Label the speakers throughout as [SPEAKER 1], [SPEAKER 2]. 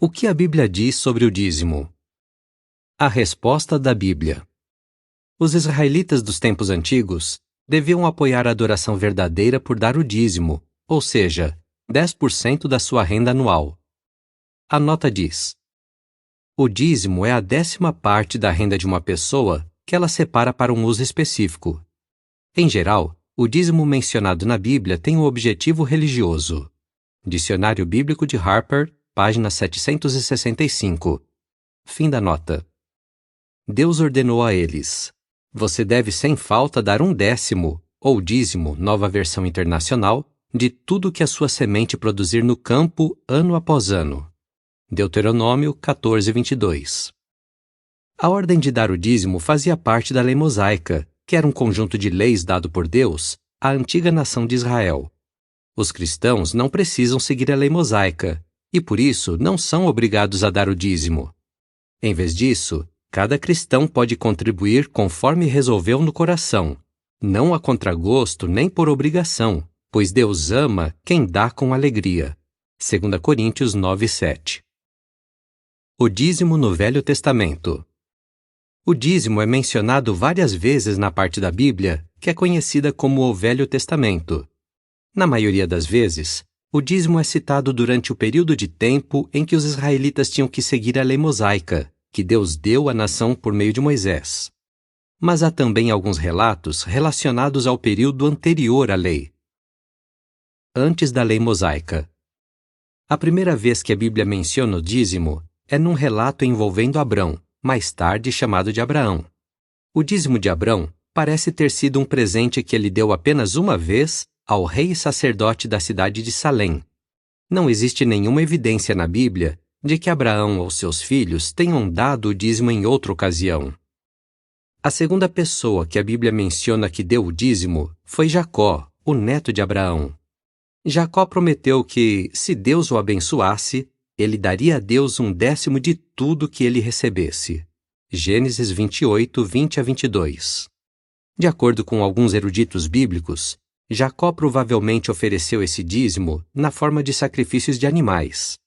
[SPEAKER 1] O que a Bíblia diz sobre o dízimo? A resposta da Bíblia. Os israelitas dos tempos antigos deviam apoiar a adoração verdadeira por dar o dízimo, ou seja, 10% da sua renda anual. A nota diz: o dízimo é a 10ª parte da renda de uma pessoa que ela separa para um uso específico. Em geral, o dízimo mencionado na Bíblia tem um objetivo religioso. Dicionário Bíblico de Harper, página 765. Fim da nota. Deus ordenou a eles: você deve sem falta dar 1/10, ou dízimo, nova versão internacional, de tudo que a sua semente produzir no campo ano após ano. Deuteronômio 14:22. A ordem de dar o dízimo fazia parte da lei mosaica, que era um conjunto de leis dado por Deus à antiga nação de Israel. Os cristãos não precisam seguir a lei mosaica, e por isso não são obrigados a dar o dízimo. Em vez disso, cada cristão pode contribuir conforme resolveu no coração, não a contragosto nem por obrigação, pois Deus ama quem dá com alegria. 2 Coríntios 9:7. O dízimo no Velho Testamento. O dízimo é mencionado várias vezes na parte da Bíblia que é conhecida como o Velho Testamento. Na maioria das vezes, o dízimo é citado durante o período de tempo em que os israelitas tinham que seguir a lei mosaica, que Deus deu à nação por meio de Moisés. Mas há também alguns relatos relacionados ao período anterior à lei. Antes da lei mosaica. A primeira vez que a Bíblia menciona o dízimo é num relato envolvendo Abrão, mais tarde chamado de Abraão. O dízimo de Abrão parece ter sido um presente que ele deu apenas uma vez ao rei e sacerdote da cidade de Salém. Não existe nenhuma evidência na Bíblia de que Abraão ou seus filhos tenham dado o dízimo em outra ocasião. A segunda pessoa que a Bíblia menciona que deu o dízimo foi Jacó, o neto de Abraão. Jacó prometeu que, se Deus o abençoasse, ele daria a Deus 1/10 de tudo que ele recebesse. Gênesis 28, 20-22. De acordo com alguns eruditos bíblicos, Jacó provavelmente ofereceu esse dízimo na forma de sacrifícios de animais.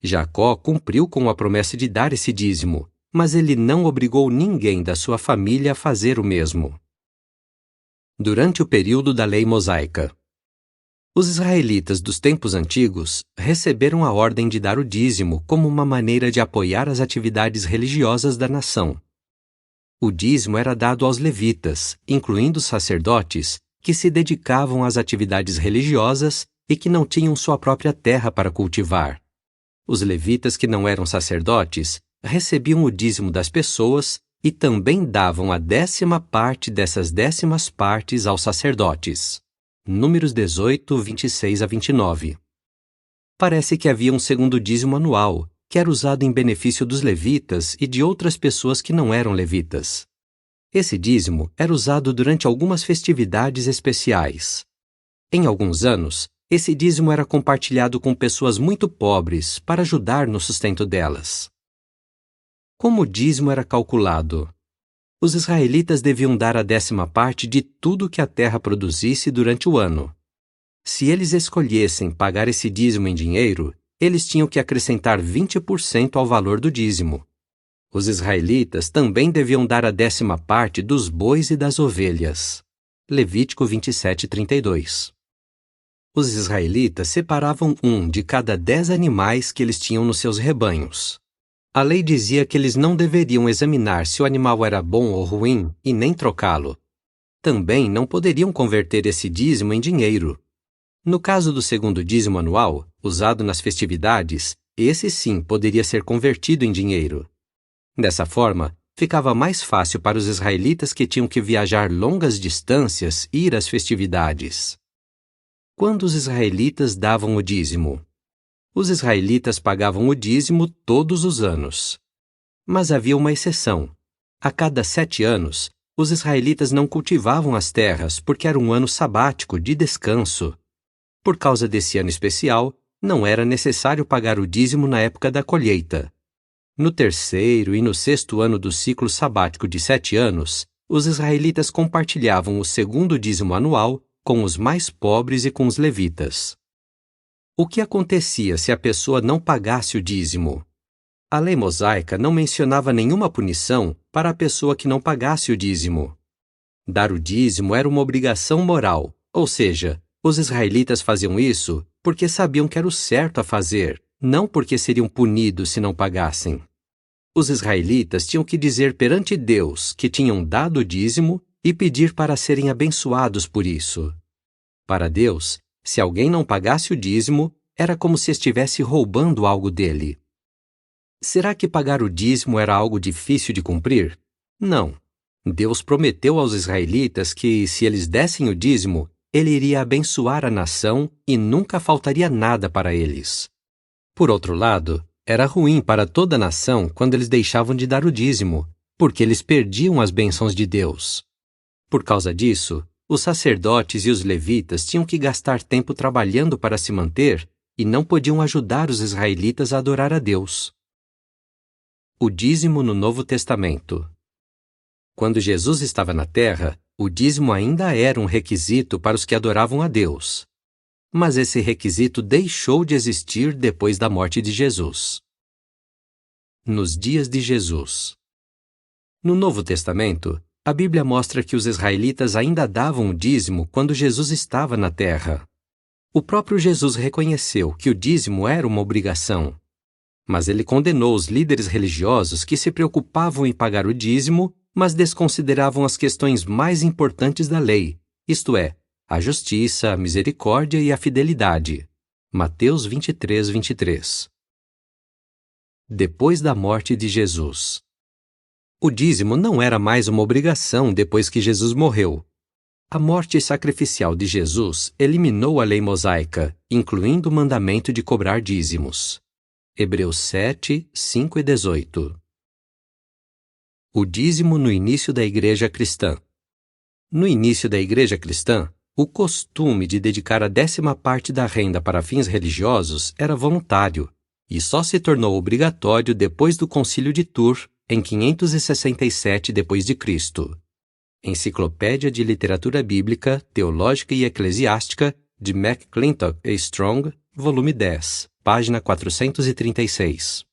[SPEAKER 1] Jacó cumpriu com a promessa de dar esse dízimo, mas ele não obrigou ninguém da sua família a fazer o mesmo. Durante o período da lei mosaica. Os israelitas dos tempos antigos receberam a ordem de dar o dízimo como uma maneira de apoiar as atividades religiosas da nação. O dízimo era dado aos levitas, incluindo os sacerdotes, que se dedicavam às atividades religiosas e que não tinham sua própria terra para cultivar. Os levitas que não eram sacerdotes recebiam o dízimo das pessoas e também davam a 10ª parte dessas 10ª partes aos sacerdotes. Números 18, 26-29. Parece que havia um segundo dízimo anual, que era usado em benefício dos levitas e de outras pessoas que não eram levitas. Esse dízimo era usado durante algumas festividades especiais. Em alguns anos, esse dízimo era compartilhado com pessoas muito pobres para ajudar no sustento delas. Como o dízimo era calculado? Os israelitas deviam dar a 10ª parte de tudo que a terra produzisse durante o ano. Se eles escolhessem pagar esse dízimo em dinheiro, eles tinham que acrescentar 20% ao valor do dízimo. Os israelitas também deviam dar a 10ª parte dos bois e das ovelhas. Levítico 27:32. Os israelitas separavam um de cada 10 animais que eles tinham nos seus rebanhos. A lei dizia que eles não deveriam examinar se o animal era bom ou ruim e nem trocá-lo. Também não poderiam converter esse dízimo em dinheiro. No caso do segundo dízimo anual, usado nas festividades, esse sim poderia ser convertido em dinheiro. Dessa forma, ficava mais fácil para os israelitas que tinham que viajar longas distâncias ir às festividades. Quando os israelitas davam o dízimo? Os israelitas pagavam o dízimo todos os anos. Mas havia uma exceção. A cada 7 anos, os israelitas não cultivavam as terras porque era um ano sabático de descanso. Por causa desse ano especial, não era necessário pagar o dízimo na época da colheita. No 3º e no 6º ano do ciclo sabático de 7 anos, os israelitas compartilhavam o segundo dízimo anual com os mais pobres e com os levitas. O que acontecia se a pessoa não pagasse o dízimo? A lei mosaica não mencionava nenhuma punição para a pessoa que não pagasse o dízimo. Dar o dízimo era uma obrigação moral, ou seja, os israelitas faziam isso porque sabiam que era o certo a fazer, não porque seriam punidos se não pagassem. Os israelitas tinham que dizer perante Deus que tinham dado o dízimo e pedir para serem abençoados por isso. Para Deus, se alguém não pagasse o dízimo, era como se estivesse roubando algo dele. Será que pagar o dízimo era algo difícil de cumprir? Não. Deus prometeu aos israelitas que, se eles dessem o dízimo, ele iria abençoar a nação e nunca faltaria nada para eles. Por outro lado, era ruim para toda a nação quando eles deixavam de dar o dízimo, porque eles perdiam as bênçãos de Deus. Por causa disso, os sacerdotes e os levitas tinham que gastar tempo trabalhando para se manter e não podiam ajudar os israelitas a adorar a Deus. O dízimo no Novo Testamento. Quando Jesus estava na Terra, o dízimo ainda era um requisito para os que adoravam a Deus. Mas esse requisito deixou de existir depois da morte de Jesus. Nos dias de Jesus. No Novo Testamento, a Bíblia mostra que os israelitas ainda davam o dízimo quando Jesus estava na Terra. O próprio Jesus reconheceu que o dízimo era uma obrigação. Mas ele condenou os líderes religiosos que se preocupavam em pagar o dízimo, mas desconsideravam as questões mais importantes da lei, isto é, a justiça, a misericórdia e a fidelidade. Mateus 23, 23. Depois da morte de Jesus. O dízimo não era mais uma obrigação depois que Jesus morreu. A morte sacrificial de Jesus eliminou a lei mosaica, incluindo o mandamento de cobrar dízimos. Hebreus 7, 5 e 18. O dízimo no início da Igreja Cristã. No início da Igreja Cristã, o costume de dedicar a 10ª parte da renda para fins religiosos era voluntário, e só se tornou obrigatório depois do Concílio de Tours, em 567 d.C. Enciclopédia de Literatura Bíblica, Teológica e Eclesiástica, de McClintock e Strong, volume 10, página 436.